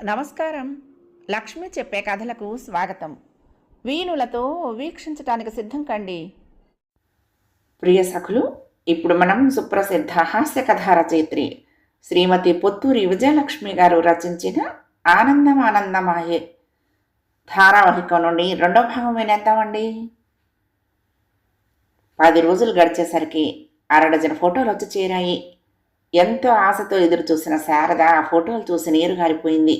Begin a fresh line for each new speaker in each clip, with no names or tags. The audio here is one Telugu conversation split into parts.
నమస్కారం. లక్ష్మి చెప్పే కథలకు స్వాగతం. వీణులతో వీక్షించటానికి సిద్ధం కండి.
ప్రియ సఖులు, ఇప్పుడు మనం సుప్రసిద్ధ హాస్య కథా రచయిత్రి శ్రీమతి పొత్తూరి విజయలక్ష్మి గారు రచించిన ఆనందం ఆనందమాయే ధారావాహికం నుండి రెండో భాగం వినేద్దామండి. 10 రోజులు గడిచేసరికి అరడజన ఫోటోలు వచ్చి చేరాయి. ఎంతో ఆశతో ఎదురు చూసిన శారద ఆ ఫోటోలు చూసి నీరు గారిపోయింది.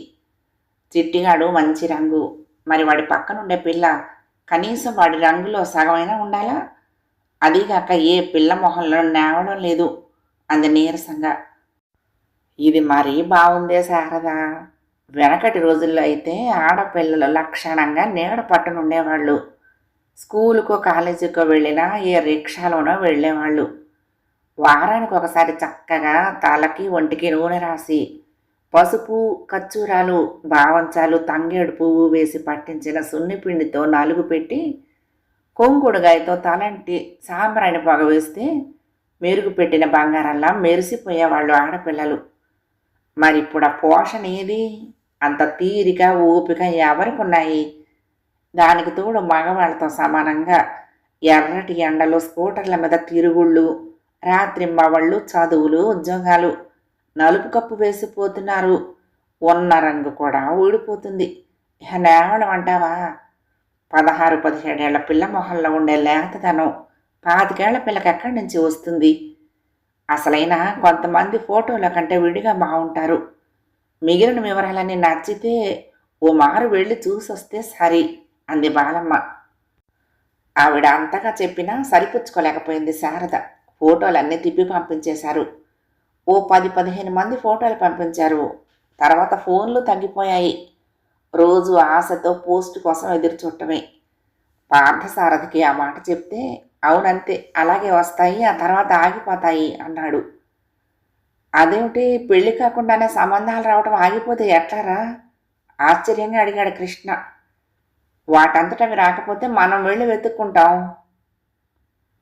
చిట్టిగాడు మంచి రంగు, మరి వాడి పక్కనుండే పిల్ల కనీసం వాడి రంగులో సగమైనా ఉండాలా? అదీగాక ఏ పిల్ల మొహంలో నేవడం లేదు అంది నీరసంగా. ఇది మరీ బాగుందే శారద. వెనకటి రోజుల్లో అయితే ఆడపిల్లలు లక్షణంగా నీడ పట్టునుండేవాళ్ళు. స్కూలుకో కాలేజీకో వెళ్ళినా ఏ రిక్షాలోనో వెళ్ళేవాళ్ళు. వారానికి ఒకసారి చక్కగా తలకి ఒంటికి నూనె రాసి పసుపు కచ్చూరాలు బావంచాలు తంగేడు పువ్వు వేసి పట్టించిన సున్నిపిండితో నలుగు పెట్టి కొంగుడుగాయతో తలంటి సాంబ్రాణి పొగ వేస్తే మెరుగు పెట్టిన బంగారంలా మెరిసిపోయేవాళ్ళు ఆడపిల్లలు. మరిప్పుడు ఆ పోషణ ఏది? అంత తీరిక ఓపిక ఎవరికి ఉన్నాయి? దానికి తోడు మగవాళ్ళతో సమానంగా ఎర్రటి ఎండలు స్కూటర్ల మీద తిరుగుళ్ళు, రాత్రింబవళ్ళు, చదువులు, ఉద్యోగాలు. నలుపు కప్పు వేసిపోతున్నారు. ఉన్న రంగు కూడా ఊడిపోతుంది. ఇహ నేవడం అంటావా? 16-17 ఏళ్ల పిల్ల మొహంలో ఉండే లేతదనం 25 ఏళ్ల పిల్లకి ఎక్కడి నుంచి వస్తుంది? అసలైనా కొంతమంది ఫోటోల కంటే విడిగా బాగుంటారు. మిగిలిన వివరాలన్నీ నచ్చితే ఓ మారు వెళ్ళి చూసొస్తే సరి అంది బాలమ్మ. ఆవిడ అంతగా చెప్పినా సరిపుచ్చుకోలేకపోయింది శారద. ఫోటోలన్నీ తిప్పి పంపించేశారు. ఓ 10-15 మంది ఫోటోలు పంపించారు. తర్వాత ఫోన్లు తగ్గిపోయాయి. రోజు ఆశతో పోస్ట్ కోసం ఎదురు చూడటమే. పార్థసారథికి ఆ మాట చెప్తే అవునంతే, అలాగే వస్తాయి, ఆ తర్వాత ఆగిపోతాయి అన్నాడు. అదేమిటి, పెళ్లి కాకుండానే సంబంధాలు రావటం ఆగిపోతే ఎట్లారా? ఆశ్చర్యంగా అడిగాడు కృష్ణ. వాటంతటవి రాకపోతే మనం వెళ్ళి వెతుక్కుంటాం.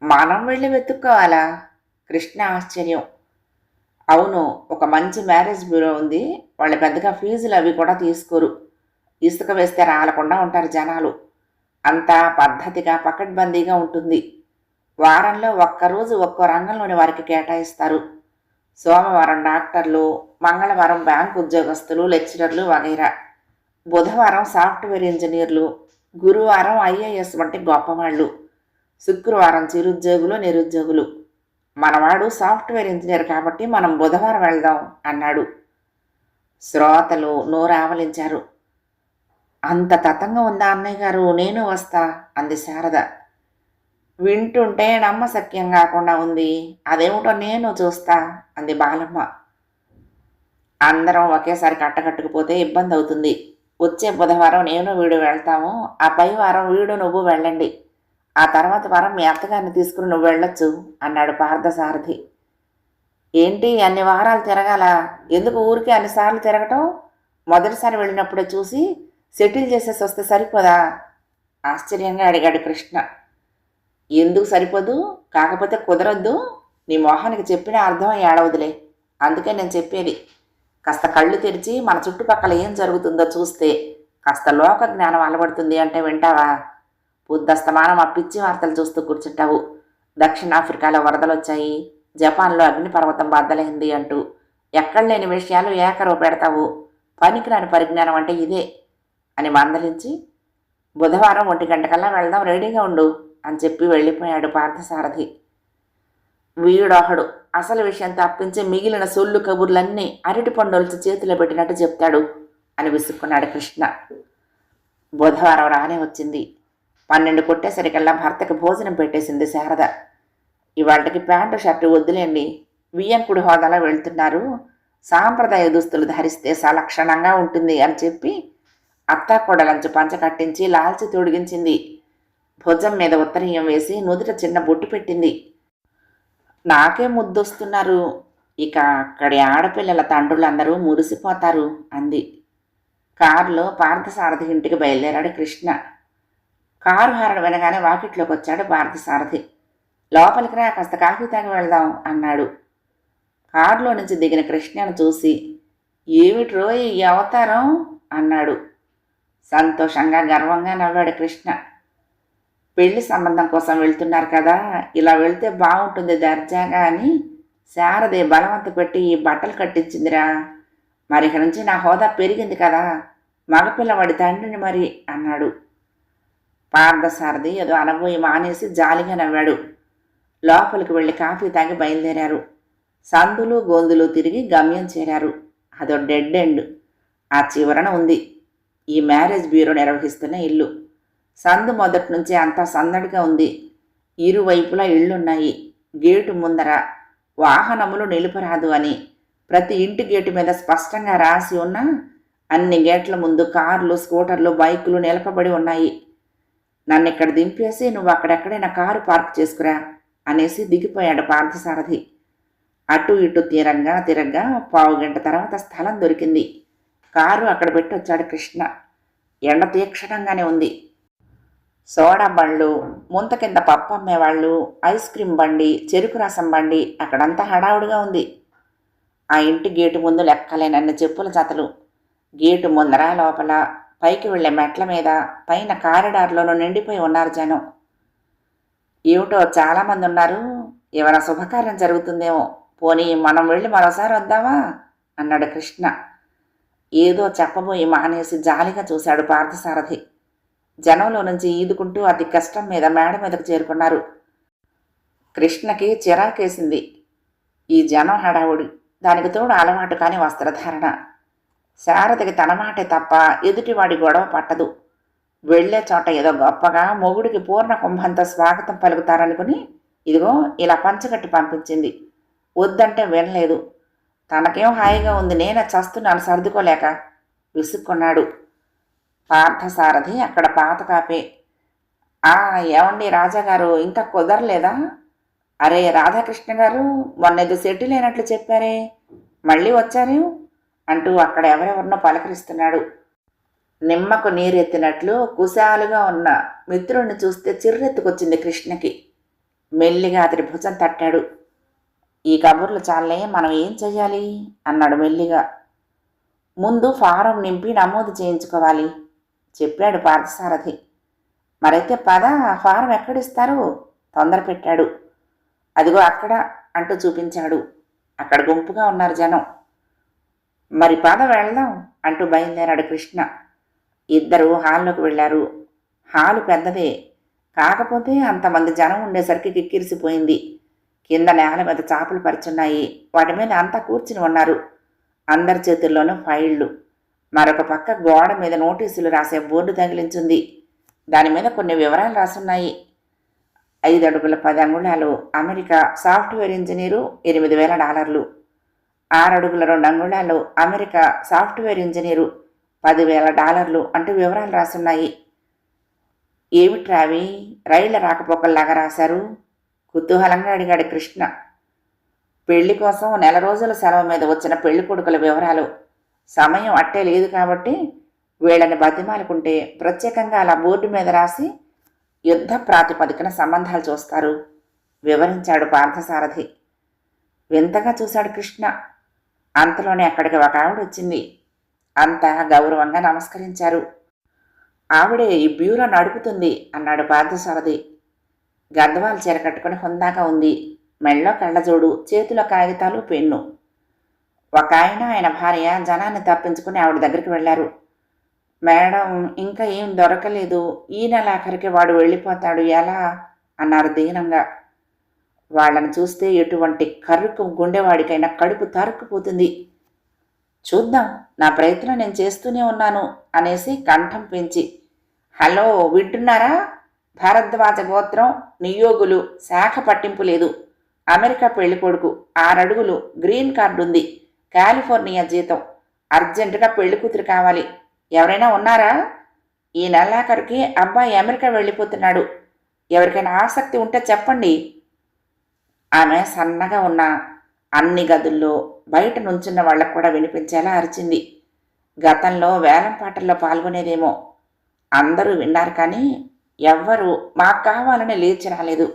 మనం వెళ్ళి వెతుక్కోవాలా? కృష్ణ ఆశ్చర్యం. అవును, ఒక మంచి మ్యారేజ్ బ్యూరో ఉంది. వాళ్ళు పెద్దగా ఫీజులు అవి కూడా తీసుకోరు. ఇసుక వేస్తే రాలకుండా ఉంటారు జనాలు. అంతా పద్ధతిగా పకడ్బందీగా ఉంటుంది. వారంలో ఒక్కరోజు ఒక్కో రంగంలోని వారికి కేటాయిస్తారు. సోమవారం డాక్టర్లు, మంగళవారం బ్యాంకు ఉద్యోగస్తులు, లెక్చరర్లు వగైరా, బుధవారం సాఫ్ట్వేర్ ఇంజనీర్లు, గురువారం ఐఏఎస్ వంటి గొప్పవాళ్ళు, శుక్రవారం చిరుద్యోగులు, నిరుద్యోగులు. మనవాడు సాఫ్ట్వేర్ ఇంజనీర్ కాబట్టి మనం బుధవారం వెళ్దాం అన్నాడు. శ్రోతలు నోరావలించారు. అంత తతంగా ఉందా అన్నయ్య గారు? నేను వస్తా అంది శారద. వింటుంటే నమ్మశక్యం కాకుండా ఉంది. అదేమిటో నేను చూస్తా అంది బాలమ్మ. అందరం ఒకేసారి కట్టకట్టుకుపోతే ఇబ్బంది అవుతుంది. వచ్చే బుధవారం నేను వీడు వెళ్తాము. ఆ పై వారం వీడు నువ్వు వెళ్ళండి. ఆ తర్వాత వారం మీ అత్తగారిని తీసుకుని నువ్వు వెళ్ళొచ్చు అన్నాడు పార్థసారథి. ఏంటి అన్ని వారాలు తిరగాల? ఎందుకు ఊరికే అన్నిసార్లు తిరగటం? మొదటిసారి వెళ్ళినప్పుడే చూసి సెటిల్ చేసేసి వస్తే సరిపోదా? ఆశ్చర్యంగా అడిగాడు కృష్ణ. ఎందుకు సరిపోదు? కాకపోతే కుదరొద్దు. నీ మొహానికి చెప్పిన అర్థం ఏడవదులే. అందుకే నేను చెప్పేది. కాస్త కళ్ళు తెరిచి మన చుట్టుపక్కల ఏం జరుగుతుందో చూస్తే కాస్త లోక జ్ఞానం అలవడుతుంది అంటే వింటావా? బుద్ధస్తమానం ఆ పిచ్చి వార్తలు చూస్తూ కూర్చుంటావు. దక్షిణాఫ్రికాలో వరదలు వచ్చాయి, జపాన్లో అగ్నిపర్వతం బద్దలైంది అంటూ ఎక్కడ లేని విషయాలు ఏకరవ పెడతావు. పనికిరాని పరిజ్ఞానం అంటే ఇదే అని మందలించి, బుధవారం 1 గంటకల్లా వెళ్దాం, రెడీగా ఉండు అని చెప్పి వెళ్ళిపోయాడు పార్థసారథి. వీడొకడు అసలు విషయం తప్పించి మిగిలిన సొల్లు కబుర్లన్నీ అరటి పండుల్చి చేతిలో పెట్టినట్టు చెప్తాడు అని విసుక్కున్నాడు కృష్ణ. బుధవారం రానే వచ్చింది. 12 కొట్టేసరికల్లా భర్తకి భోజనం పెట్టేసింది శారద. ఇవాళకి ప్యాంటు షర్టు వద్దులేండి, వియ్యంకుడి హోదాలో వెళ్తున్నారు, సాంప్రదాయ దుస్తులు ధరిస్తే సలక్షణంగా ఉంటుంది అని చెప్పి అత్తాకోడలంచు పంచ కట్టించి లాల్చి తొడిగించింది. భుజం మీద ఉత్తరీయం వేసి నుదుట చిన్న బొట్టు పెట్టింది. నాకే ముద్దొస్తున్నారు, ఇక అక్కడి ఆడపిల్లల తండ్రులందరూ మురిసిపోతారు అంది. కారులో పార్థసారథి ఇంటికి బయలుదేరాడు కృష్ణ. కారు హారణ వినగానే వాకిట్లోకి వచ్చాడు పార్థసారథి. లోపలికి రా, కాస్త కాఫీ తాగి వెళ్దాం అన్నాడు. కారులో నుంచి దిగిన కృష్ణను చూసి, ఏమిట్రో ఈ అవతారం అన్నాడు. సంతోషంగా గర్వంగా నవ్వాడు కృష్ణ. పెళ్లి సంబంధం కోసం వెళ్తున్నారు కదా, ఇలా వెళ్తే బాగుంటుంది దర్జాగా అని శారదే బలవంత పెట్టి ఈ బట్టలు కట్టించిందిరా. మరి ఇక నుంచి నా హోదా పెరిగింది కదా, మగపిల్లవాడి తండ్రిని మరి అన్నాడు. పార్థసారథి ఏదో అనబోయి మానేసి జాలిగా నవ్వాడు. లోపలికి వెళ్ళి కాఫీ తాగి బయలుదేరారు. సందులు గోందులు తిరిగి గమ్యం చేరారు. అదో డెడ్ ఎండ్. ఆ చివరన ఉంది ఈ మ్యారేజ్ బ్యూరో నిర్వహిస్తున్న ఇల్లు. సందు మొదటి నుంచి అంతా సందడిగా ఉంది. ఇరువైపులా ఇళ్లున్నాయి. గేటు ముందర వాహనములు నిలుపరాదు అని ప్రతి ఇంటి గేటు మీద స్పష్టంగా రాసి ఉన్న అన్ని గేట్ల ముందు కార్లు, స్కూటర్లు, బైకులు నిలపబడి ఉన్నాయి. నన్ను ఇక్కడ దింపేసి నువ్వు అక్కడెక్కడైనా కారు పార్క్ చేసుకురా అనేసి దిగిపోయాడు పార్థసారథి. అటు ఇటు తిరగ్గా పావుగంట తర్వాత స్థలం దొరికింది. కారు అక్కడ పెట్టొచ్చాడు కృష్ణ. ఎండ తీక్షణంగానే ఉంది. సోడా బండ్లు, ముంత కింద పప్పు అమ్మేవాళ్ళు, ఐస్ క్రీం బండి, చెరుకు రసం బండి, అక్కడంతా హడావుడిగా ఉంది. ఆ ఇంటి గేటు ముందు లెక్కలేనన్ని చెప్పుల జతలు. గేటు ముందర, లోపల, పైకి వెళ్లే మెట్ల మీద, పైన కారిడార్లోనూ నిండిపోయి ఉన్నారు జనం. ఏమిటో చాలామంది ఉన్నారు. ఏమైనా శుభకార్యం జరుగుతుందేమో, పోనీ మనం వెళ్ళి మరోసారి వద్దామా అన్నాడు కృష్ణ. ఏదో చెప్పబోయి మానేసి జాలిగా చూశాడు పార్థసారథి. జనంలో నుంచి ఈదుకుంటూ అతి కష్టం మీద మేడ మీదకు చేరుకున్నారు. కృష్ణకి చిరాకేసింది. ఈ జనం హడావుడి, దానికి తోడు అలవాటు కాని వస్త్రధారణ. శారదకి తన మాటే తప్ప ఎదుటివాడి గొడవ పట్టదు. వెళ్లే చోట ఏదో గొప్పగా మొగుడికి పూర్ణ కుంభంతో స్వాగతం పలుకుతారనుకుని ఇదిగో ఇలా పంచగట్టి పంపించింది. వద్దంటే వినలేదు. తనకేం హాయిగా ఉంది, నేనే చస్తున్నాను సర్దుకోలేక విసుక్కున్నాడు. పార్థసారథి అక్కడ పాత కాపే. ఏమండి రాజాగారు, ఇంకా కుదరలేదా? అరే రాధాకృష్ణ గారు, మొన్నేదో సెటిల్ అయినట్లు చెప్పారే, మళ్ళీ వచ్చారు అంటూ అక్కడ ఎవరెవరినో పలకరిస్తున్నాడు. నిమ్మకు నీరెత్తినట్లు కుశాలుగా ఉన్న మిత్రుడిని చూస్తే చిర్రెత్తుకొచ్చింది కృష్ణకి. మెల్లిగా అతడి భుజం తట్టాడు. ఈ కబుర్లు చాలే, మనం ఏం చెయ్యాలి అన్నాడు మెల్లిగా. ముందు ఫారం నింపి నమోదు చేయించుకోవాలి చెప్పాడు పార్థసారథి. మరైతే పద, ఫారం ఎక్కడిస్తారు తొందర పెట్టాడు. అదిగో అక్కడ అంటూ చూపించాడు. అక్కడ గుంపుగా ఉన్నారు జనం. మరి పద వెళ్దాం అంటూ బయలుదేరాడు కృష్ణ. ఇద్దరు హాల్లోకి వెళ్ళారు. హాలు పెద్దదే, కాకపోతే అంతమంది జనం ఉండేసరికి కిక్కిరిసిపోయింది. కింద నేల మీద చాపలు పరుచున్నాయి. వాటి మీద అంతా కూర్చుని ఉన్నారు. అందరి చేతుల్లోనూ ఫైళ్లు. మరొక పక్క గోడ మీద నోటీసులు రాసే బోర్డు తగిలించింది. దాని మీద కొన్ని వివరాలు రాసున్నాయి. 5 అడుగుల 10 అంగుళాలు అమెరికా సాఫ్ట్వేర్ ఇంజనీరు $8,000. 6 అడుగుల 2 అంగుళాలు అమెరికా సాఫ్ట్వేర్ ఇంజనీరు $10,000 అంటూ వివరాలు రాసున్నాయి. ఏమిట్రావి, రైళ్ల రాకపోకల్లాగా రాశారు కుతూహలంగా అడిగాడు కృష్ణ. పెళ్లి కోసం 1 రోజుల సెలవు మీద వచ్చిన పెళ్లి కొడుకుల వివరాలు. సమయం అట్టే లేదు కాబట్టి వీళ్ళని బతిమాలుకుంటే ప్రత్యేకంగా అలా బోర్డు మీద రాసి యుద్ధ ప్రాతిపదికన సంబంధాలు చూస్తారు వివరించాడు పార్థసారథి. వింతగా చూశాడు కృష్ణ. అంతలోనే అక్కడికి ఒక ఆవిడ వచ్చింది. అంతా గౌరవంగా నమస్కరించారు. ఆవిడే ఈ బ్యూరో నడుపుతుంది అన్నాడు పార్థసారథి. గద్వాలు చీర కట్టుకుని హుందాగా ఉంది. మెళ్ళో కళ్ళజోడు, చేతిలో కాగితాలు, పెన్ను. ఒక ఆయన భార్య జనాన్ని తప్పించుకుని ఆవిడ దగ్గరికి వెళ్లారు. మేడం, ఇంకా ఏం దొరకలేదు, ఈ నెలాఖరికి వాడు వెళ్ళిపోతాడు, ఎలా అన్నారు దీనంగా. వాళ్ళని చూస్తే ఎటువంటి కర్రుకు గుండెవాడికైనా కడుపు తరుక్కుపోతుంది. చూద్దాం, నా ప్రయత్నం నేను చేస్తూనే ఉన్నాను అనేసి కంఠం పెంచి, హలో వింటున్నారా? భారద్వాజ గోత్రం, నియోగులు, శాఖ పట్టింపు లేదు. అమెరికా పెళ్లి కొడుకు, 6 అడుగులు, గ్రీన్ కార్డు ఉంది, కాలిఫోర్నియా జీతం, అర్జెంటుగా పెళ్లి కూతురు కావాలి. ఎవరైనా ఉన్నారా? ఈ నెలాఖరికి అబ్బాయి అమెరికా వెళ్ళిపోతున్నాడు. ఎవరికైనా ఆసక్తి ఉంటే చెప్పండి. ఆమె సన్నగా ఉన్న అన్ని గదుల్లో బయట నుంచున్న వాళ్లకు కూడా వినిపించేలా అరిచింది. గతంలో వేలం పాటల్లో పాల్గొనేదేమో. అందరూ విన్నారు కానీ ఎవ్వరూ మాకు కావాలని లేచి రాలేదు.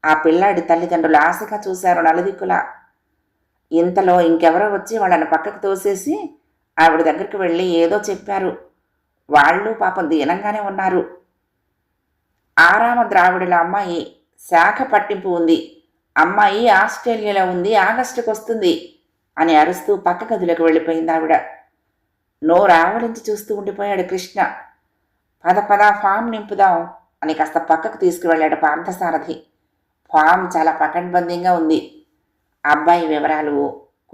ఆ పిల్లాడి తల్లిదండ్రులు ఆశగా చూశారు నలుదిక్కులా. ఇంతలో ఇంకెవరో వచ్చి వాళ్ళని పక్కకు తోసేసి ఆవిడ దగ్గరికి వెళ్ళి ఏదో చెప్పారు. వాళ్ళు పాపం దీనంగానే ఉన్నారు. ఆరామ ద్రావిడుల అమ్మాయి శాఖ పట్టింపు ఉంది. అమ్మాయి ఆస్ట్రేలియాలో ఉంది, ఆగస్టుకు వస్తుంది అని అరుస్తూ పక్క గదిలోకి వెళ్ళిపోయింది ఆవిడ. నోరావరించి చూస్తూ ఉండిపోయాడు కృష్ణ. పద పద ఫామ్ నింపుదాం అని కాస్త పక్కకు తీసుకువెళ్ళాడు పార్థసారథి. ఫామ్ చాలా పకడ్బందీగా ఉంది. అబ్బాయి వివరాలు,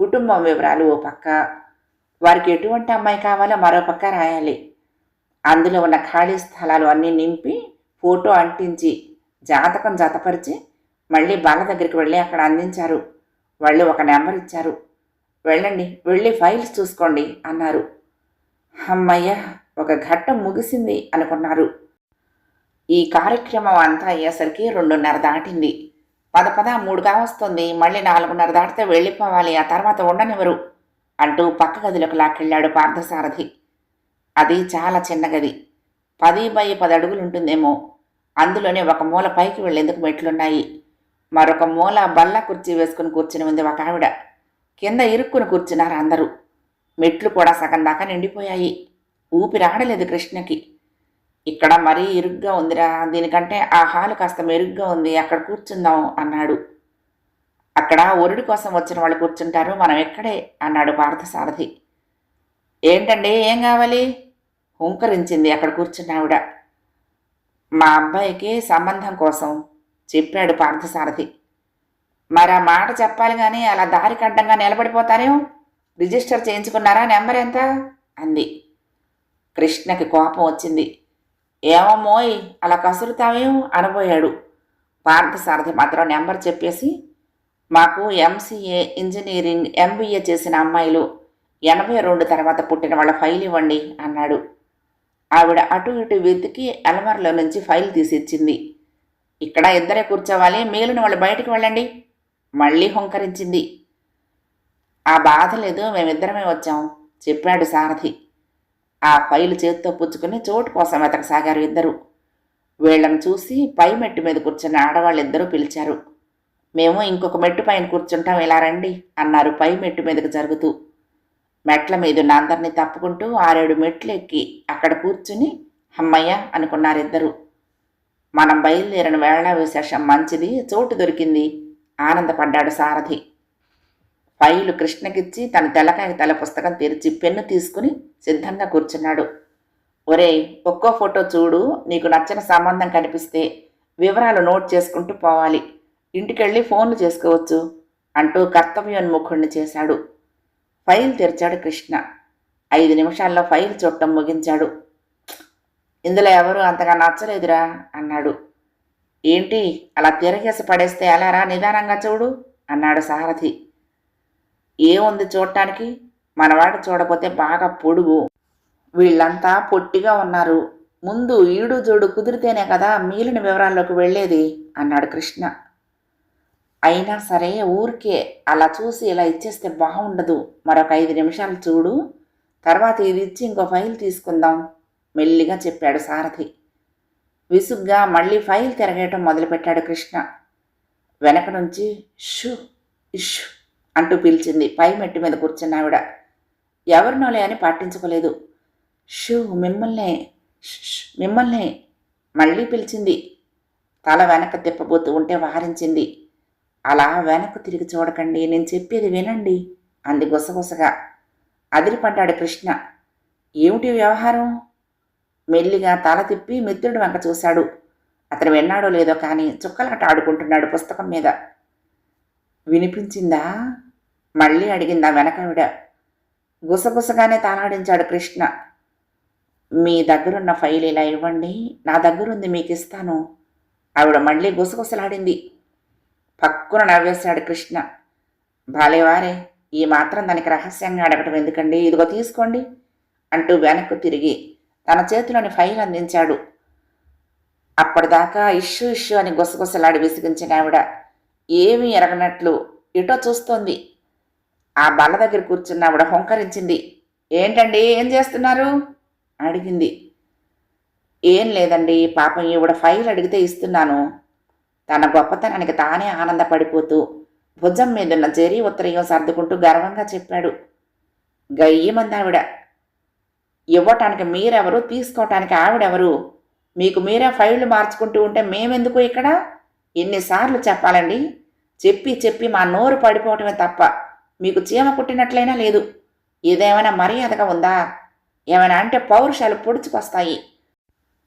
కుటుంబం వివరాలు ఓ పక్క, వారికి ఎటువంటి అమ్మాయి కావాలో మరో పక్క రాయాలి. అందులో ఉన్న ఖాళీ స్థలాలు అన్నీ నింపి ఫోటో అంటించి జాతకం జతపరిచి మళ్ళీ బాల దగ్గరికి వెళ్ళి అక్కడ అందించారు. వాళ్ళు ఒక నెంబర్ ఇచ్చారు. వెళ్ళండి, వెళ్ళి ఫైల్స్ చూసుకోండి అన్నారు. అమ్మయ్య, ఒక ఘట్టం ముగిసింది అనుకున్నారు. ఈ కార్యక్రమం అంతా అయ్యేసరికి 2:30 దాటింది. పద 3గా వస్తుంది, మళ్ళీ 4:30 దాటితే వెళ్ళిపోవాలి, ఆ తర్వాత ఉండనివ్వరు అంటూ పక్క గదిలోకి లాక్కెళ్ళాడు పార్థసారథి. అది చాలా చిన్న గది, 10x10 అడుగులుంటుందేమో. అందులోనే ఒక మూల పైకి వెళ్ళేందుకు మెట్లున్నాయి. మరొక మూల బల్ల కుర్చీ వేసుకుని కూర్చుని ఉంది ఒక ఆవిడ. కింద ఇరుక్కుని కూర్చున్నారు అందరూ. మెట్లు కూడా సగం దాకా నిండిపోయాయి. ఊపిరాడలేదు కృష్ణకి. ఇక్కడ మరీ ఇరుగ్గా ఉందిరా, దీనికంటే ఆ హాలు కాస్త మెరుగ్గా ఉంది, అక్కడ కూర్చుందాం అన్నాడు. అక్కడ ఒరుడి కోసం వచ్చిన వాళ్ళు కూర్చుంటారు, మనం ఎక్కడే అన్నాడు పార్థసారథి. ఏంటండి, ఏం కావాలి హుంకరించింది అక్కడ కూర్చున్నావిడ. మా అబ్బాయికి సంబంధం కోసం చెప్పాడు పార్థసారథి. మరి ఆ మాట చెప్పాలి కానీ అలా దారికి అడ్డంగా నిలబడిపోతారేం? రిజిస్టర్ చేయించుకున్నారా? నెంబర్ ఎంత అంది. కృష్ణకి కోపం వచ్చింది. ఏమమ్మోయ్ అలా కసురుతావేం అనబోయాడు. పార్థసారథి మాత్రం నెంబర్ చెప్పేసి, మాకు ఎంసీఏ, ఇంజనీరింగ్, ఎంబీఏ చేసిన అమ్మాయిలు 82 తర్వాత పుట్టిన వాళ్ళ ఫైల్ ఇవ్వండి అన్నాడు. ఆవిడ అటు ఇటు వెతికి అలమారలో నుంచి ఫైల్ తీసిచ్చింది. ఇక్కడ ఇద్దరే కూర్చోవాలి, మిగిలిన వాళ్ళు బయటికి వెళ్ళండి మళ్ళీ హుంకరించింది. ఆ బాధ లేదు, మేమిద్దరమే వచ్చాం చెప్పాడు సారథి. ఆ ఫైలు చేతితో పుచ్చుకుని చోటు కోసం వెతకసాగారు ఇద్దరు. వీళ్లను చూసి పై మెట్టు మీద కూర్చున్న ఆడవాళ్ళిద్దరూ పిలిచారు. మేము ఇంకొక మెట్టు పైన కూర్చుంటాం, ఇలా రండి అన్నారు పై మెట్టు మీదకు జరుగుతూ. మెట్ల మీదున్న అందరినీ తప్పుకుంటూ 6-7 మెట్లు ఎక్కి అక్కడ కూర్చుని అమ్మయ్య అనుకున్నారిద్దరూ. మనం బయలుదేరిన వేళ విశేషం మంచిది, చోటు దొరికింది ఆనందపడ్డాడు సారథి. ఫైలు కృష్ణకిచ్చి తన తెల్లకాయ తల పుస్తకం తెరిచి పెన్ను తీసుకుని సిద్ధంగా కూర్చున్నాడు. ఒరేయ్, ఒక్కో ఫోటో చూడు, నీకు నచ్చిన సంబంధం కనిపిస్తే వివరాలు నోట్ చేసుకుంటూ పోవాలి, ఇంటికెళ్ళి ఫోన్లు చేసుకోవచ్చు అంటూ కర్తవ్యోన్ముఖుణ్ణి చేశాడు. ఫైల్ తెరిచాడు కృష్ణ. 5 నిమిషాల్లో ఫైల్ చూడటం ముగించాడు. ఇందులో ఎవరు అంతగా నచ్చలేదురా అన్నాడు. ఏంటి అలా తిరగేసి పడేస్తే ఎలారా, నిదానంగా చూడు అన్నాడు సారథి. ఏముంది చూడటానికి, మనవాడు చూడపోతే బాగా పొడుగు, వీళ్ళంతా పొట్టిగా ఉన్నారు, ముందు ఈడు జోడు కుదిరితేనే కదా మిగిలిన వివరాల్లోకి వెళ్ళేది అన్నాడు కృష్ణ. అయినా సరే ఊరికే అలా చూసి ఇలా ఇచ్చేస్తే బాగుండదు, మరొక 5 నిమిషాలు చూడు, తర్వాత ఇది ఇచ్చి ఇంకో ఫైల్ తీసుకుందాం మెల్లిగా చెప్పాడు సారథి. విసుగ్గా మళ్ళీ ఫైల్ తిరగేయటం మొదలుపెట్టాడు కృష్ణ. వెనక నుంచి షూ ఇష్యూ అంటూ పిలిచింది పై మెట్టు మీద కూర్చున్నావిడ. ఎవరినోలే అని పట్టించుకోలేదు. షూ మిమ్మల్నే మళ్ళీ పిలిచింది. తల వెనక తిప్పబోతూ ఉంటే వారించింది. అలా వెనక్కు తిరిగి చూడకండి, నేను చెప్పేది వినండి అంది గుసగుసగా. అదిరిపడ్డాడు కృష్ణ. ఏమిటి వ్యవహారం? మెల్లిగా తల తిప్పి మిత్రుడి వెంక చూశాడు. అతను విన్నాడో లేదో కానీ చుక్కలాట ఆడుకుంటున్నాడు పుస్తకం మీద. వినిపించిందా మళ్ళీ అడిగిందా వెనకావిడ. గుసగుసగానే తాళాడించాడు కృష్ణ. మీ దగ్గరున్న ఫైల్ ఇలా ఇవ్వండి, నా దగ్గరుంది మీకు ఇస్తాను. ఆవిడ మళ్ళీ గుసగుసలాడింది. పక్కున నవ్వేశాడు కృష్ణ. బాలేవారే, ఈ మాత్రం దానికి రహస్యంగా అడగటం ఎందుకండి, ఇదిగో తీసుకోండి అంటూ వెనక్కు తిరిగి తన చేతిలోని ఫైల్ అందించాడు. అప్పటిదాకా ఇష్యూ అని గుసగుసలాడి విసిగించిన ఆవిడ ఏమీ ఎరగనట్లు ఎటో చూస్తోంది. ఆ బల్ల దగ్గర కూర్చున్న ఆవిడ హుంకరించింది. ఏంటండి, ఏం చేస్తున్నారు అడిగింది. ఏం లేదండి, పాపం ఈవిడ ఫైల్ అడిగితే ఇస్తున్నాను. తన గొప్పతనానికి తానే ఆనందపడిపోతూ భుజం మీదున్న జరీ ఉత్తరీయం సర్దుకుంటూ గర్వంగా చెప్పాడు. గయ్యమందావిడ. ఇవ్వటానికి మీరెవరు, తీసుకోవటానికి ఆవిడెవరు? మీకు మీరే ఫైళ్లు మార్చుకుంటూ ఉంటే మేమెందుకు ఇక్కడ? ఎన్నిసార్లు చెప్పాలండి? చెప్పి చెప్పి మా నోరు పడిపోవటమే తప్ప మీకు చీమ కుట్టినట్లయినా లేదు. ఇదేమైనా మర్యాదగా ఉందా? ఏమైనా అంటే పౌరుషాలు పొడుచుకొస్తాయి.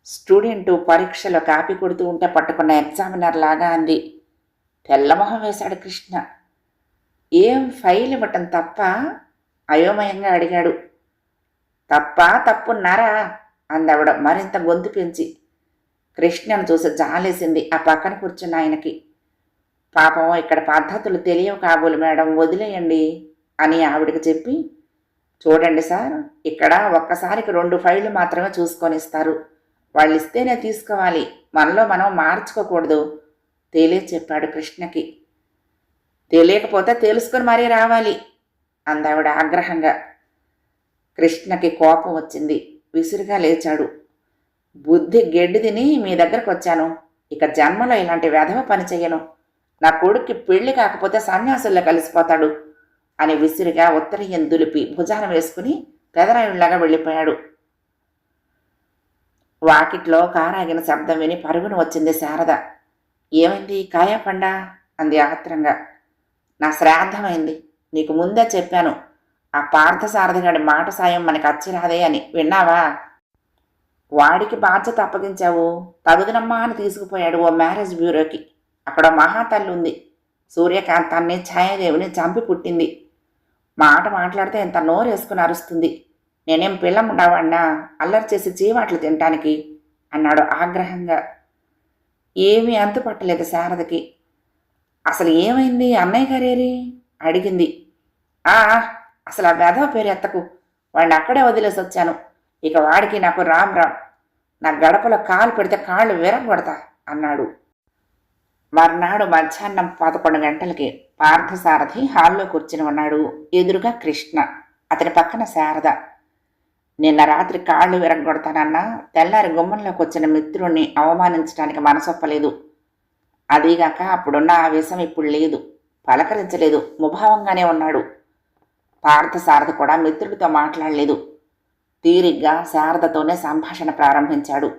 స్టూడెంటు పరీక్షలో కాపీ కొడుతూ ఉంటే పట్టుకున్న ఎగ్జామినర్ లాగా అంది. తెల్లమొహం వేశాడు కృష్ణ. ఏం ఫైల్ ఇవ్వటం తప్ప? అయోమయంగా అడిగాడు. తప్పా తప్పున్నారా అందావిడ మరింత గొంతు పెంచి. కృష్ణను చూసి జాలేసింది ఆ పక్కన కూర్చున్న ఆయనకి. పాపం ఇక్కడ పద్ధతులు తెలియవు కాబోలు మేడం, వదిలేయండి అని ఆవిడకి చెప్పి, చూడండి సార్, ఇక్కడ ఒక్కసారికి 2 ఫైళ్లు మాత్రమే చూసుకొని ఇస్తారు. వాళ్ళు ఇస్తేనే తీసుకోవాలి, మనలో మనం మార్చుకోకూడదు చెప్పాడు కృష్ణకి. తెలియకపోతే తెలుసుకొని మరీ రావాలి అందావిడ ఆగ్రహంగా. కృష్ణకి కోపం వచ్చింది. విసురుగా లేచాడు. బుద్ధి గెడ్డి తిని మీ దగ్గరకు వచ్చాను. ఇక జన్మలో ఇలాంటి వెధవ పని చెయ్యను. నా కొడుక్కి పెళ్లి కాకపోతే సన్యాసుల్లో కలిసిపోతాడు అని విసిరిగా ఉత్తరీయం దులిపి భుజాన వేసుకుని పెదరాయుళ్లాగా వెళ్ళిపోయాడు. వాకిట్లో కారాగిన శబ్దం విని పరుగున వచ్చింది శారద. ఏమైంది, కాయా పండా అంది ఆత్రంగా. నా శ్రాద్ధమైంది. నీకు ముందే చెప్పాను, ఆ పార్థసారథిగాడి మాట సాయం మనకు అచ్చిరాదే అని. విన్నావా? వాడికి బాధ్యత అప్పగించావు. తగుదనమ్మా అని తీసుకుపోయాడు ఓ మ్యారేజ్ బ్యూరోకి. అక్కడ మహాతల్లి ఉంది, సూర్యకాంతాన్ని ఛాయాదేవిని చంపి పుట్టింది. మాట మాట్లాడితే ఎంత నోరు వేసుకుని అరుస్తుంది. నేనేం పిల్లముండవాడినా అల్లరి చేసి జీవాట్లు తినటానికి అన్నాడు ఆగ్రహంగా. ఏమీ అంతుపట్టలేదు శారదకి. అసలు ఏమైంది, అన్నయ్య గారేరి అడిగింది. అసలు ఆ వెధవ పేరు ఎత్తకు. వాడిని అక్కడే వదిలేసి వచ్చాను. ఇక వాడికి నాకు రామ్ రామ్. నా గడపలో కాలు పెడితే కాళ్ళు విరగొడతా అన్నాడు. మర్నాడు మధ్యాహ్నం 11 గంటలకి పార్థసారథి హాల్లో కూర్చుని ఉన్నాడు. ఎదురుగా కృష్ణ, అతని పక్కన శారద. నిన్న రాత్రి కాళ్ళు విరగొడతానన్నా తెల్లారి గుమ్మంలోకి వచ్చిన మిత్రుణ్ణి అవమానించడానికి మనసొప్పలేదు. అదీగాక అప్పుడున్న ఆవేశం ఇప్పుడు లేదు. పలకరించలేదు, ముభావంగానే ఉన్నాడు. పార్థసారథి కూడా మిత్రుడితో మాట్లాడలేదు. తీరిగ్గా శారదతోనే సంభాషణ ప్రారంభించాడు.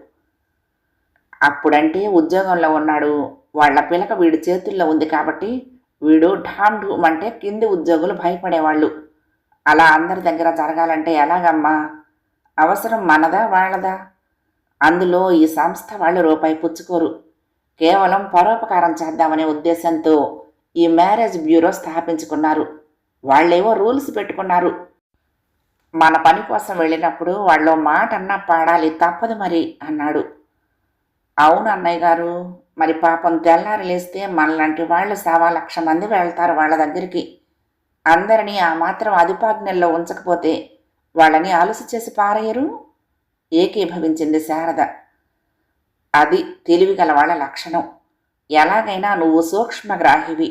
అప్పుడంటే ఉద్యోగంలో ఉన్నాడు. వాళ్ల పిలక వీడి చేతుల్లో ఉంది కాబట్టి వీడు ఢామ్ ఢూమ్ అంటే కింది ఉద్యోగులు భయపడేవాళ్ళు. అలా అందరి దగ్గర జరగాలంటే ఎలాగమ్మా? అవసరం మనదా వాళ్ళదా? అందులో ఈ సంస్థ వాళ్ళు రూపాయి పుచ్చుకోరు. కేవలం పరోపకారం చేద్దామనే ఉద్దేశంతో ఈ మ్యారేజ్ బ్యూరో స్థాపించుకున్నారు. వాళ్ళేవో రూల్స్ పెట్టుకున్నారు. మన పని కోసం వెళ్ళినప్పుడు వాళ్ళు మాట అన్నా పాడాలి, తప్పదు మరి అన్నాడు. అవును అన్నయ్య గారు, మరి పాపం తెల్లారి లేస్తే మనలాంటి వాళ్ళు 1,00,000 మంది వెళ్తారు వాళ్ళ దగ్గరికి. అందరినీ ఆ మాత్రం అదుపాజ్ఞల్లో ఉంచకపోతే వాళ్ళని అలుసు చేసి పారేయరు ఏకీభవించింది శారద. అది తెలివిగల వాళ్ళ లక్షణం. ఎలాగైనా నువ్వు సూక్ష్మగ్రాహివి.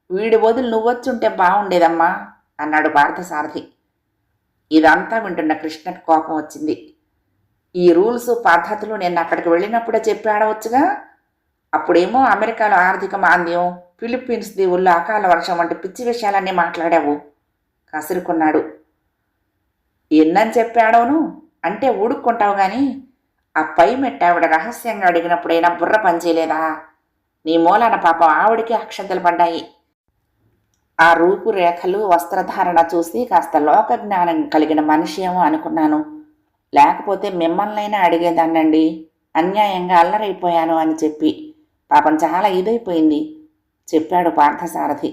వీడి వదిలి నువ్వొచ్చుంటే బాగుండేదమ్మా అన్నాడు పార్థసారథి. ఇదంతా వింటున్న కృష్ణకి కోపం వచ్చింది. ఈ రూల్స్ పద్ధతులు నేను అక్కడికి వెళ్ళినప్పుడే చెప్పి ఆడవచ్చుగా. అప్పుడేమో అమెరికాలో ఆర్థిక మాంద్యం, ఫిలిప్పీన్స్ దీవుల్లో అకాల వర్షం వంటి పిచ్చి విషయాలన్నీ మాట్లాడావు కసురుకున్నాడు. ఎన్నని చెప్పాడవును అంటే ఊడుక్కుంటావు గాని ఆ పై మెట్టావిడ రహస్యంగా అడిగినప్పుడైనా బుర్ర పనిచేయలేదా? నీ మూలాన పాపం ఆవిడికి అక్షంతలు పడ్డాయి. ఆ రూపురేఖలు, వస్త్రధారణ చూసి కాస్త లోకజ్ఞానం కలిగిన మనిషి ఏమో అనుకున్నాను. లేకపోతే మిమ్మల్నైనా అడిగేదాన్నండి. అన్యాయంగా అల్లరైపోయాను అని చెప్పి పాపం చాలా ఇదైపోయింది చెప్పాడు పార్థసారథి.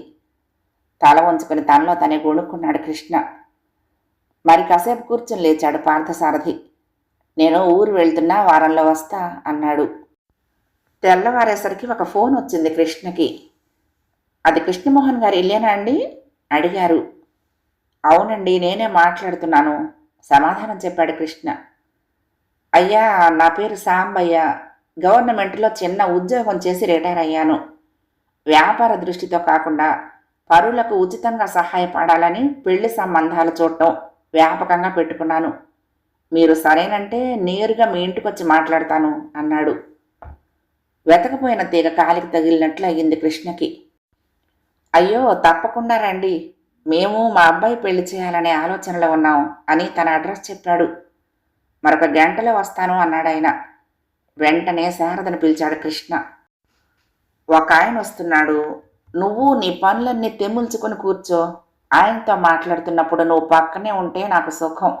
తల వంచుకొని తనలో తనే గొణుక్కున్నాడు కృష్ణ. మరి కాసేపు కూర్చొని లేచాడు పార్థసారథి. నేను ఊరు వెళ్తున్నా, వారంలో వస్తా అన్నాడు. తెల్లవారేసరికి ఒక ఫోన్ వచ్చింది కృష్ణకి. అది కృష్ణమోహన్ గారు ఇల్లేనా అండి అడిగారు. అవునండి, నేనే మాట్లాడుతున్నాను సమాధానం చెప్పాడు కృష్ణ. అయ్యా, నా పేరు సాంబయ్య. గవర్నమెంట్లో చిన్న ఉద్యోగం చేసి రిటైర్ అయ్యాను. వ్యాపార దృష్టితో కాకుండా పరులకు ఉచితంగా సహాయపడాలని పెళ్లి సంబంధాలు చూడటం వ్యాపకంగా పెట్టుకున్నాను. మీరు సరేనంటే నేరుగా మీ ఇంటికొచ్చి మాట్లాడతాను అన్నాడు. వెతకపోయిన తీగ కాలికి తగిలినట్లు అయ్యింది కృష్ణకి. అయ్యో, తప్పకుండా రండి. మేము మా అబ్బాయి పెళ్లి చేయాలనే ఆలోచనలో ఉన్నాం అని తన అడ్రస్ చెప్పాడు. మరొక గంటలో వస్తాను అన్నాడాయన. వెంటనే శారదను పిలిచాడు కృష్ణ. ఒక ఆయన వస్తున్నాడు, నువ్వు నీ పనులన్నీ తెమ్ముల్చుకొని కూర్చో. ఆయనతో మాట్లాడుతున్నప్పుడు నువ్వు పక్కనే ఉంటే నాకు సుఖం.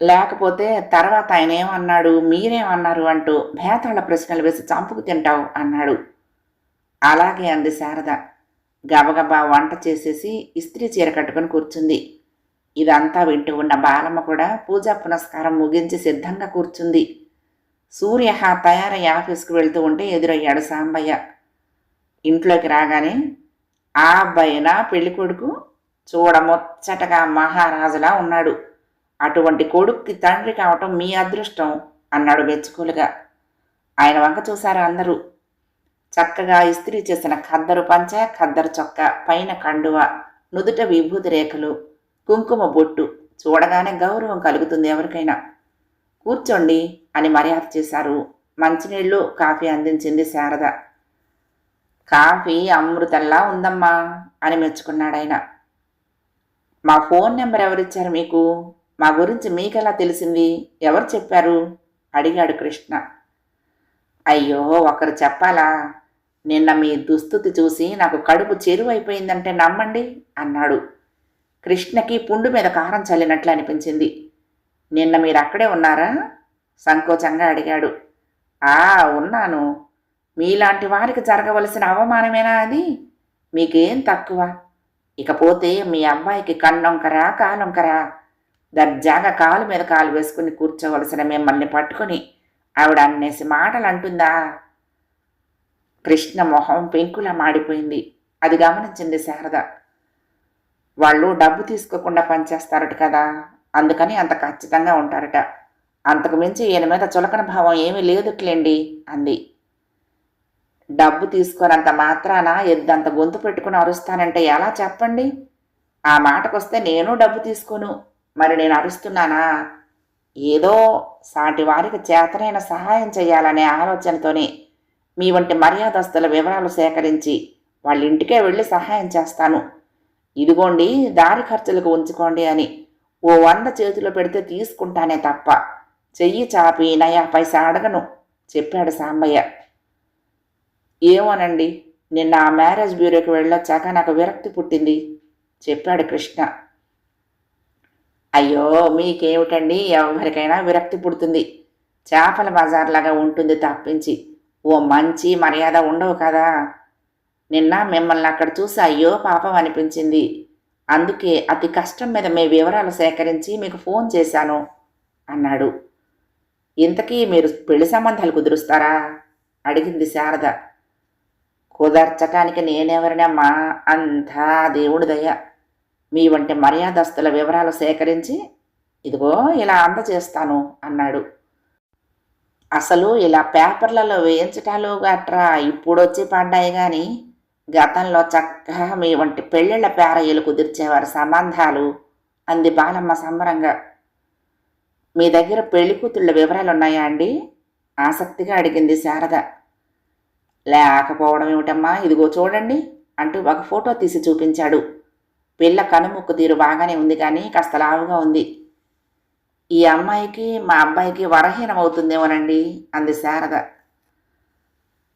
లేకపోతే తర్వాత ఆయన ఏమన్నాడు, మీరేమన్నారు అంటూ భేతాళ ప్రశ్నలు వేసి చంపుకు తింటావు అన్నాడు. అలాగే అంది శారద. గబగబా వంట చేసేసి ఇస్త్రీ చీర కట్టుకుని కూర్చుంది. ఇదంతా వింటూ ఉన్న బాలమ్మ కూడా పూజా పునస్కారం ముగించి సిద్ధంగా కూర్చుంది. సూర్య తయారై ఆఫీస్కు వెళ్తూ ఉంటే ఎదురయ్యాడు సాంబయ్య. ఇంట్లోకి రాగానే, ఆ అబ్బాయినా పెళ్లి కొడుకు? చూడముచ్చటగా మహారాజులా ఉన్నాడు. అటువంటి కొడుక్కి తండ్రి కావటం మీ అదృష్టం అన్నాడు మెచ్చుకోలుగా. ఆయన వంక చూశారు అందరూ. చక్కగా ఇస్త్రీ చేసిన ఖద్దరు పంచ, ఖద్దరు చొక్కా, పైన కండువ, నుదుట విభూతి రేఖలు, కుంకుమ బొట్టు, చూడగానే గౌరవం కలుగుతుంది ఎవరికైనా. కూర్చోండి అని మర్యాద చేశారు. మంచినీళ్ళు, కాఫీ అందించింది శారద. కాఫీ అమృతంలా ఉందమ్మా అని మెచ్చుకున్నాడాయన. మా ఫోన్ నెంబర్ ఎవరిచ్చారు మీకు? మా గురించి మీకెలా తెలిసింది? ఎవరు చెప్పారు అడిగాడు కృష్ణ. అయ్యో, ఒకరు చెప్పాలా? నిన్న మీ దుస్థితి చూసి నాకు కడుపు చెరువైపోయిందంటే నమ్మండి అన్నాడు. కృష్ణకి పుండు మీద కారం చల్లినట్లు అనిపించింది. నిన్న మీరు అక్కడే ఉన్నారా? సంకోచంగా అడిగాడు. ఉన్నాను. మీలాంటి వారికి జరగవలసిన అవమానమేనా అది? మీకేం తక్కువ? ఇకపోతే మీ అబ్బాయికి కన్నొంకరా కాలొంకరా? దర్జాగా కాలు మీద కాలు వేసుకుని కూర్చోవలసిన మిమ్మల్ని పట్టుకుని ఆవిడ అన్నేసి మాటలు అంటుందా? కృష్ణ మొహం పెంకులా మాడిపోయింది. అది గమనించింది శారద. వాళ్ళు డబ్బు తీసుకోకుండా పనిచేస్తారట కదా, అందుకని అంత ఖచ్చితంగా ఉంటారట. అంతకు మించి ఈయన మీద చులకన భావం ఏమీ లేదుట్లేండి అంది. డబ్బు తీసుకున్నంత మాత్రాన ఎద్దంత గొంతు పెట్టుకుని అరుస్తానంటే ఎలా చెప్పండి? ఆ మాటకొస్తే నేను డబ్బు తీసుకోను. మరి నేను అరుస్తున్నానా? ఏదో సాటి వారికి చేతనైన సహాయం చేయాలనే ఆలోచనతోనే మీ వంటి మర్యాదస్తుల వివరాలు సేకరించి వాళ్ళ ఇంటికే వెళ్ళి సహాయం చేస్తాను. ఇదిగోండి దారి ఖర్చులకు ఉంచుకోండి అని ఓ 100 చేతిలో పెడితే తీసుకుంటానే తప్ప చెయ్యి చాపి నయా పైసా అడగను చెప్పాడు సాంబయ్య. ఏమోనండి, నిన్న ఆ మ్యారేజ్ బ్యూరోకి వెళ్ళొచ్చాక నాకు విరక్తి పుట్టింది చెప్పాడు కృష్ణ. అయ్యో, మీకేమిటండి, ఎవరికైనా విరక్తి పుడుతుంది. చేపల బజార్లాగా ఉంటుంది తప్పించి ఓ మంచి మర్యాద ఉండవు కదా. నిన్న మిమ్మల్ని అక్కడ చూసి అయ్యో పాపం అనిపించింది. అందుకే అతి కష్టం మీద మీ వివరాలు సేకరించి మీకు ఫోన్ చేశాను అన్నాడు. ఇంతకీ మీరు పెళ్లి సంబంధాలు కుదురుస్తారా అడిగింది శారద. కుదర్చటానికి నేనెవరినమ్మా, అంతా దేవుడి దయ. మీ వంటి మర్యాదస్తుల వివరాలు సేకరించి ఇదిగో ఇలా అందజేస్తాను అన్నాడు. అసలు ఇలా పేపర్లలో వేయించటాలు గట్రా ఇప్పుడొచ్చి పడ్డాయి గాని గతంలో చక్కగా మీ వంటి పెళ్ళిళ్ళ పేరయ్యలు కుదిర్చేవారు సంబంధాలు అంది బాలమ్మ సంబరంగా. మీ దగ్గర పెళ్లి కూతుళ్ళ వివరాలు ఉన్నాయా అండి ఆసక్తిగా అడిగింది శారద. లేకపోవడం ఏమిటమ్మా, ఇదిగో చూడండి అంటూ ఒక ఫోటో తీసి చూపించాడు. పిల్ల కనుముక్కు తీరు బాగానే ఉంది కానీ కాస్త లావుగా ఉంది. ఈ అమ్మాయికి మా అబ్బాయికి వరహీనం అవుతుందేమోనండి అంది శారద.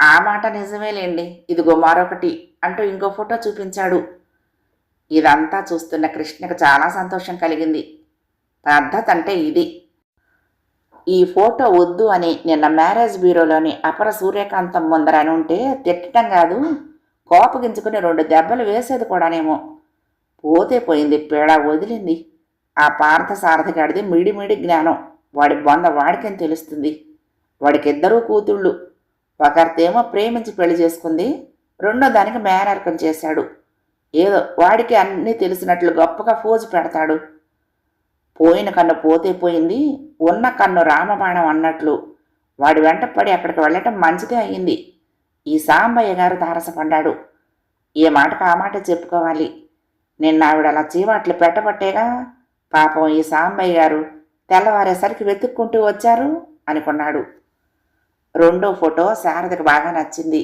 ఆ మాట నిజమేలేండి, ఇదిగో మరొకటి అంటూ ఇంకో ఫోటో చూపించాడు. ఇదంతా చూస్తున్న కృష్ణకు చాలా సంతోషం కలిగింది. పద్ధతి అంటే ఇది. ఈ ఫోటో వద్దు అని నిన్న మ్యారేజ్ బ్యూరోలోని అపర సూర్యకాంతం ముందర అని ఉంటే తిట్టడం కాదు, కోపగించుకుని 2 దెబ్బలు వేసేది కూడానేమో. పోతే పోయింది, పీడ వదిలింది. ఆ పార్థసారథి గాడిది మిడిమిడి జ్ఞానం. వాడి బొంద వాడికేం తెలుస్తుంది? వాడికిద్దరూ కూతుళ్ళు. ఒకరితేమో ప్రేమించి పెళ్లి చేసుకుంది, రెండో దానికి మేనర్కం చేశాడు. ఏదో వాడికి అన్నీ తెలిసినట్లు గొప్పగా ఫోజు పెడతాడు. పోయిన కన్ను పోతే పోయింది, ఉన్న కన్ను రామబాణం అన్నట్లు వాడి వెంట పడి అక్కడికి వెళ్ళటం మంచిదే అయ్యింది. ఈ సాంబయ్య గారు తారసపడ్డాడు. ఏ మాటకు ఆ మాట చెప్పుకోవాలి. నిన్న ఆవిడ అలా చీవాట్లు పెట్టబట్టేగా పాపం ఈ సాంబయ్య గారు తెల్లవారేసరికి వెతుక్కుంటూ వచ్చారు అనుకున్నాడు. రెండో ఫోటో శారదకు బాగా నచ్చింది.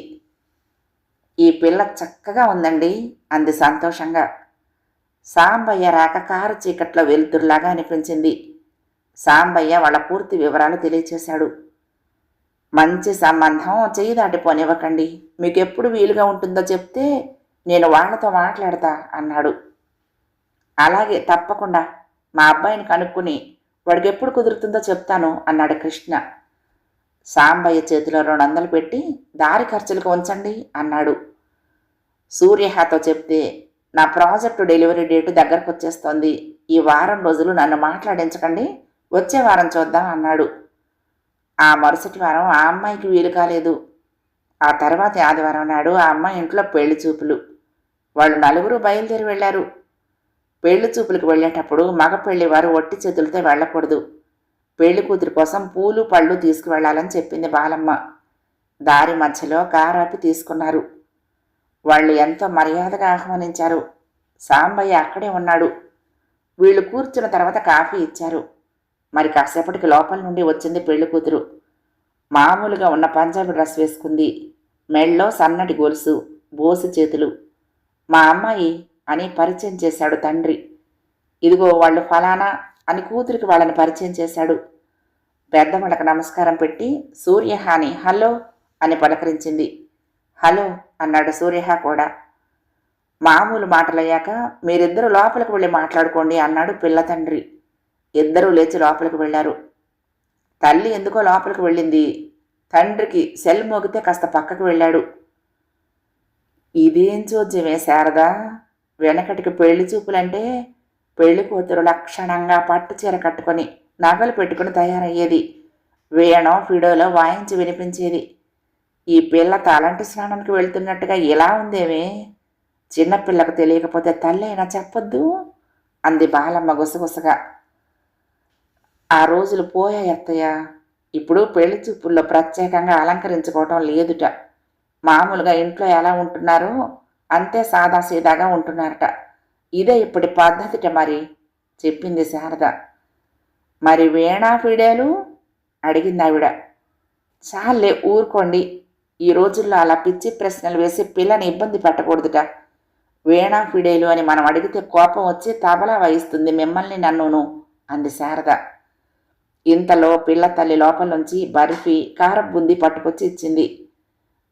ఈ పిల్ల చక్కగా ఉందండి అంది సంతోషంగా. సాంబయ్య రాక కారు చీకట్లో వెలుతురులాగా అనిపించింది. సాంబయ్య వాళ్ళ పూర్తి వివరాలు తెలియచేశాడు. మంచి సంబంధం చెయ్యి దాటిపోనివ్వకండి. మీకు ఎప్పుడు వీలుగా ఉంటుందో చెప్తే నేను వాళ్ళతో మాట్లాడతా అన్నాడు. అలాగే, తప్పకుండా. మా అబ్బాయిని కనుక్కుని వాడికి ఎప్పుడు కుదురుతుందో చెప్తాను అన్నాడు కృష్ణ. సాంబయ్య చేతిలో 200 పెట్టి దారి ఖర్చులకు ఉంచండి అన్నాడు. సూర్యహాతో చెప్తే నా ప్రాజెక్టు డెలివరీ డేటు దగ్గరకు వచ్చేస్తోంది. ఈ వారం రోజులు నన్ను మాట్లాడించకండి, వచ్చే వారం చూద్దాం అన్నాడు. ఆ మరుసటి వారం ఆ అమ్మాయికి వీలు కాలేదు. ఆ తర్వాత ఆదివారం నాడు ఆ అమ్మాయి ఇంట్లో పెళ్లి చూపులు. వాళ్ళు 4 బయలుదేరి వెళ్లారు. పెళ్లి చూపులకు వెళ్ళేటప్పుడు మగ పెళ్లివారు ఒట్టి చేతులతో వెళ్ళకూడదు. పెళ్లి కూతురి కోసం పూలు పళ్ళు తీసుకువెళ్లాలని చెప్పింది బాలమ్మ. దారి మధ్యలో కారాపి తీసుకున్నారు. వాళ్ళు ఎంతో మర్యాదగా ఆహ్వానించారు. సాంబయ్య అక్కడే ఉన్నాడు. వీళ్ళు కూర్చున్న తర్వాత కాఫీ ఇచ్చారు. మరి కాసేపటికి లోపల నుండి వచ్చింది పెళ్లి కూతురు. మామూలుగా ఉన్న పంజాబీ డ్రెస్ వేసుకుంది. మెళ్ళో సన్నటి గొలుసు, బోసు చేతులు. మా అమ్మాయి అని పరిచయం చేశాడు తండ్రి. ఇదిగో వాళ్ళు ఫలానా అని కూతురికి వాళ్ళని పరిచయం చేశాడు. పెద్దవాళ్ళకు నమస్కారం పెట్టి సూర్యహాని హలో అని పలకరించింది. హలో అన్నాడు సూర్యహ కూడా. మామూలు మాటలయ్యాక మీరిద్దరూ లోపలికి వెళ్ళి మాట్లాడుకోండి అన్నాడు పిల్ల తండ్రి. ఇద్దరూ లేచి లోపలికి వెళ్లారు. తల్లి ఎందుకో లోపలికి వెళ్ళింది. తండ్రికి సెల్ మోగితే కాస్త పక్కకు వెళ్ళాడు. ఇదేం చోద్యమే శారదా, వెనకటికి పెళ్లి చూపులంటే పెళ్లి కూతురు లక్షణంగా పట్టు చీర కట్టుకొని నగలు పెట్టుకుని తయారయ్యేది. వేణో ఫిడోలో వాయించి వినిపించేది. ఈ పిల్ల తలంటి స్నానానికి వెళ్తున్నట్టుగా ఇలా ఉందేమే. చిన్నపిల్లకు తెలియకపోతే తల్లి అయినా చెప్పొద్దు అంది బాలమ్మ గుసగుసగా. ఆ రోజులు పోయాయి అత్తయ్య. ఇప్పుడు పెళ్లి చూపుల్లో ప్రత్యేకంగా అలంకరించుకోవటం లేదుట. మామూలుగా ఇంట్లో ఎలా ఉంటున్నారో అంతే సాదాసీదాగా ఉంటున్నారట. ఇదే ఇప్పటి పద్ధతిట మరి చెప్పింది శారద. మరి వీణా ఫిడేలు అడిగింది ఆవిడ. చాలే ఊరుకోండి. ఈ రోజుల్లో అలా పిచ్చి ప్రశ్నలు వేసి పిల్లని ఇబ్బంది పెట్టకూడదుట. వీణా ఫిడేలు అని మనం అడిగితే కోపం వచ్చి తబలా వహిస్తుంది మిమ్మల్ని నన్నును అంది శారద. ఇంతలో పిల్ల తల్లి లోపల నుంచి బర్ఫీ కారపు బుంది పట్టుకొచ్చి ఇచ్చింది.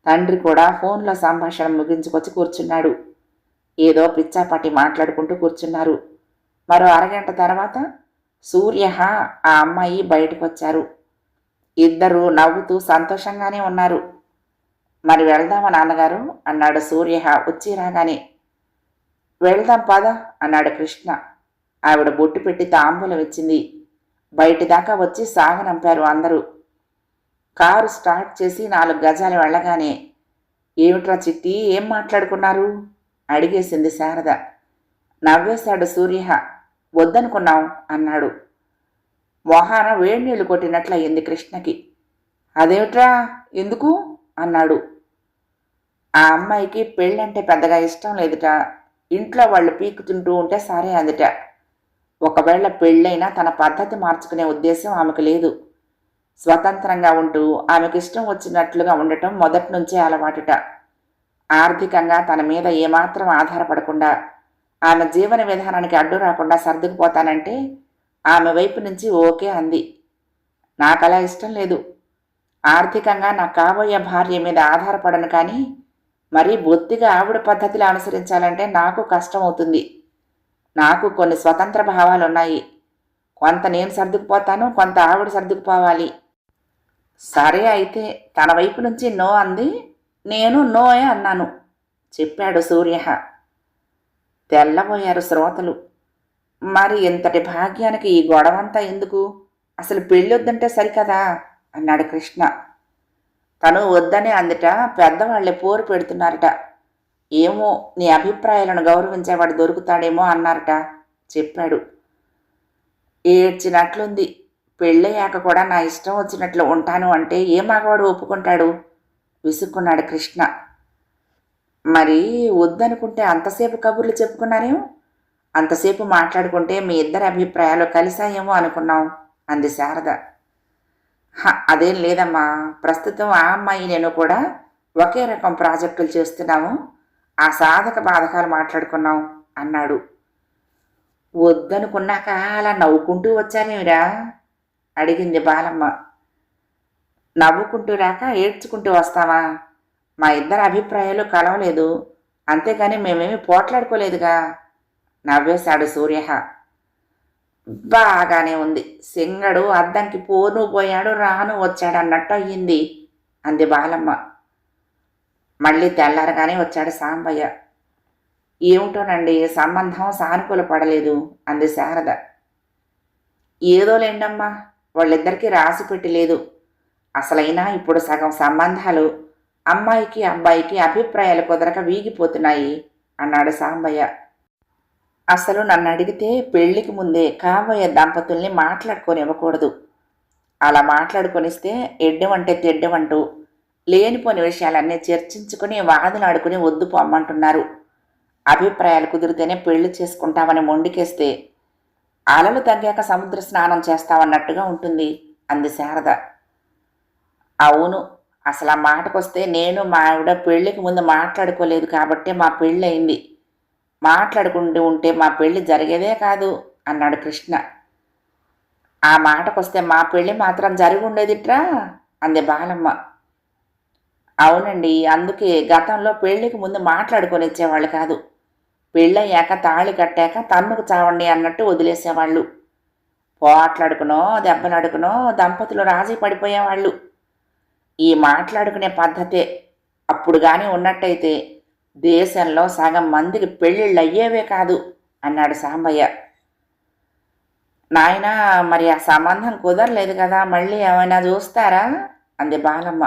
తండ్రి కూడా ఫోన్లో సంభాషణ ముగించుకొచ్చి కూర్చున్నాడు. ఏదో పిచ్చాపాటి మాట్లాడుకుంటూ కూర్చున్నారు. మరో అరగంట తర్వాత సూర్యహ ఆ అమ్మాయి బయటకు వచ్చారు. ఇద్దరూ నవ్వుతూ సంతోషంగానే ఉన్నారు. మరి వెళ్దామా నాన్నగారు అన్నాడు సూర్యహ వచ్చి రాగానే. వెళ్దాం పద అన్నాడు కృష్ణ. ఆవిడ బొట్టు పెట్టి తాంబూలం ఇచ్చింది. బయటి దాకా వచ్చి సాగనంపారు అందరూ. కారు స్టార్ట్ చేసి 4 గజాలు వెళ్ళగానే ఏమిట్రా చిట్టి, ఏం మాట్లాడుకున్నారు అడిగేసింది శారద. నవ్వేశాడు సూర్యహ. వద్దనుకున్నాం అన్నాడు. మొహాన వేడినీళ్లు కొట్టినట్లయింది కృష్ణకి. అదేమిట్రా, ఎందుకు అన్నాడు. ఆ అమ్మాయికి పెళ్ళంటే పెద్దగా ఇష్టం లేదుట. ఇంట్లో వాళ్ళు పీకుతుంటూ ఉంటే సరే అందుట. ఒకవేళ పెళ్ళైనా తన పద్ధతి మార్చుకునే ఉద్దేశం ఆమెకు లేదు. స్వతంత్రంగా ఉంటూ ఆమెకు ఇష్టం వచ్చినట్లుగా ఉండటం మొదటి నుంచే అలవాటుట. ఆర్థికంగా తన మీద ఏమాత్రం ఆధారపడకుండా ఆమె జీవన విధానానికి అడ్డు రాకుండా సర్దుకుపోతానంటే ఆమె వైపు నుంచి ఓకే అంది. నాకలా ఇష్టం లేదు. ఆర్థికంగా నా కాబోయే భార్య మీద ఆధారపడను, కానీ మరీ బొత్తిగా ఆవిడ పద్ధతిలో అనుసరించాలంటే నాకు కష్టం అవుతుంది. నాకు కొన్ని స్వతంత్ర భావాలున్నాయి. కొంత నేను సర్దుకుపోతాను, కొంత ఆవిడ సర్దుకుపోవాలి. సరే అయితే తన వైపు నుంచి నో అంది. నేను నోయే అన్నాను చెప్పాడు సూర్యహ. తెల్లబోయారు శ్రోతలు. మరి ఇంతటి భాగ్యానికి ఈ గొడవంతా ఎందుకు? అసలు పెళ్ళొద్దంటే సరికదా అన్నాడు కృష్ణ. తను వద్దనే అందుట పెద్దవాళ్లే పోరు పెడుతున్నారట. ఏమో, నీ అభిప్రాయాలను గౌరవించేవాడు దొరుకుతాడేమో అన్నారట చెప్పాడు. ఏడ్చినట్లుంది. పెళ్ళయ్యాక కూడా నా ఇష్టం వచ్చినట్లు ఉంటాను అంటే ఏ మగవాడు ఒప్పుకుంటాడు విసుక్కున్నాడు కృష్ణ. మరి వద్దనుకుంటే అంతసేపు కబుర్లు చెప్పుకున్నారేమో, అంతసేపు మాట్లాడుకుంటే మీ ఇద్దరి అభిప్రాయాలు కలిసాయేమో అనుకున్నాం అంది శారద. అదేం లేదమ్మా, ప్రస్తుతం ఆ అమ్మాయి నేను కూడా ఒకే రకం ప్రాజెక్టులు చేస్తున్నాము. ఆ సాధక బాధకాలు మాట్లాడుకున్నాం అన్నాడు. వద్దనుకున్నాక అలా నవ్వుకుంటూ వచ్చారేమిరా అడిగింది బాలమ్మ. నవ్వుకుంటూ రాక ఏడ్చుకుంటూ వస్తావా? మా ఇద్దరి అభిప్రాయాలు కలవలేదు, అంతేగాని మేమేమి పోట్లాడుకోలేదుగా నవ్వేశాడు సూర్య. బాగానే ఉంది, సింగడు అద్దంకి పోను పోయాడు రాను వచ్చాడు అన్నట్టు అయ్యింది అంది బాలమ్మ. మళ్ళీ తెల్లారగానే వచ్చాడు సాంబయ్య. ఏమిటోనండి, సంబంధం సానుకూల పడలేదు అంది శారద. ఏదో లేండమ్మా, వాళ్ళిద్దరికీ రాసి పెట్టలేదు. అసలైనా ఇప్పుడు సగం సంబంధాలు అమ్మాయికి అబ్బాయికి అభిప్రాయాలు కుదరక వీగిపోతున్నాయి అన్నాడు సాంబయ్య. అసలు నన్ను అడిగితే పెళ్లికి ముందే కాబోయే దంపతుల్ని మాట్లాడుకోనివ్వకూడదు. అలా మాట్లాడుకొనిస్తే ఎడ్డమంటే తెడ్డమంటూ లేనిపోని విషయాలన్నీ చర్చించుకుని వాదులాడుకుని వద్దు పొమ్మంటున్నారు. అభిప్రాయాలు కుదిరితేనే పెళ్లి చేసుకుంటామని మొండికేస్తే అలలు తగ్గాక సముద్ర స్నానం చేస్తామన్నట్టుగా ఉంటుంది అంది శారద. అవును, అసలు ఆ మాటకొస్తే నేను మా ఆవిడ పెళ్లికి ముందు మాట్లాడుకోలేదు కాబట్టే మా పెళ్ళి అయింది. మాట్లాడుకుంటూ ఉంటే మా పెళ్లి జరిగేదే కాదు అన్నాడు కృష్ణ. ఆ మాటకొస్తే మా పెళ్లి మాత్రం జరిగి ఉండేదిట్రా అంది బాలమ్మ. అవునండి, అందుకే గతంలో పెళ్లికి ముందు మాట్లాడుకొని ఇచ్చేవాళ్ళు కాదు. పెళ్ళయ్యాక తాళి కట్టాక తన్నుకు చావండి అన్నట్టు వదిలేసేవాళ్ళు. పోట్లాడుకునో దెబ్బలాడుకునో దంపతులు రాజీ పడిపోయేవాళ్ళు. ఈ మాట్లాడుకునే పద్ధతే అప్పుడు కానీ ఉన్నట్టయితే దేశంలో సగం మందికి పెళ్ళిళ్ళు అయ్యేవే కాదు అన్నాడు సాంబయ్య. నాయనా, మరి ఆ సంబంధం కుదరలేదు కదా, మళ్ళీ ఏమైనా చూస్తారా అంది బాలమ్మ.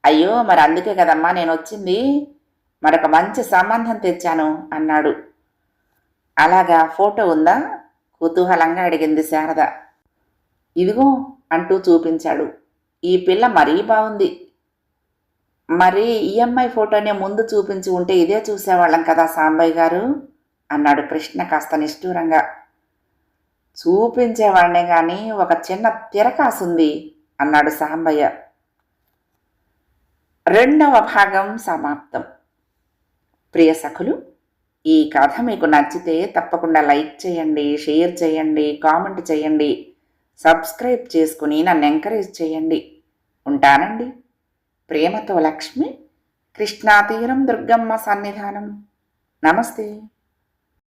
అయ్యో, మరి అందుకే కదమ్మా నేను వచ్చింది, మరొక మంచి సంబంధం తెచ్చాను అన్నాడు. అలాగా, ఫోటో ఉందా కుతూహలంగా అడిగింది శారద. ఇదిగో అంటూ చూపించాడు. ఈ పిల్ల మరీ బాగుంది. మరి ఈఎంఐ ఫోటోనే ముందు చూపించి ఉంటే ఇదే చూసేవాళ్ళం కదా సాంబయ్య గారు అన్నాడు కృష్ణ కాస్త నిష్ఠూరంగా. చూపించేవాడినే గాని ఒక చిన్న తిరకాసుంది అన్నాడు సాంబయ్య. 2వ భాగం సమాప్తం. ప్రియ సఖులు, ఈ కథ మీకు నచ్చితే తప్పకుండా లైక్ చేయండి, షేర్ చేయండి, కామెంట్ చేయండి, సబ్స్క్రైబ్ చేసుకుని నన్ను ఎంకరేజ్ చేయండి. ఉంటానండి. ప్రేమతో లక్ష్మి, కృష్ణాతీరం దుర్గమ్మ సన్నిధానం. నమస్తే.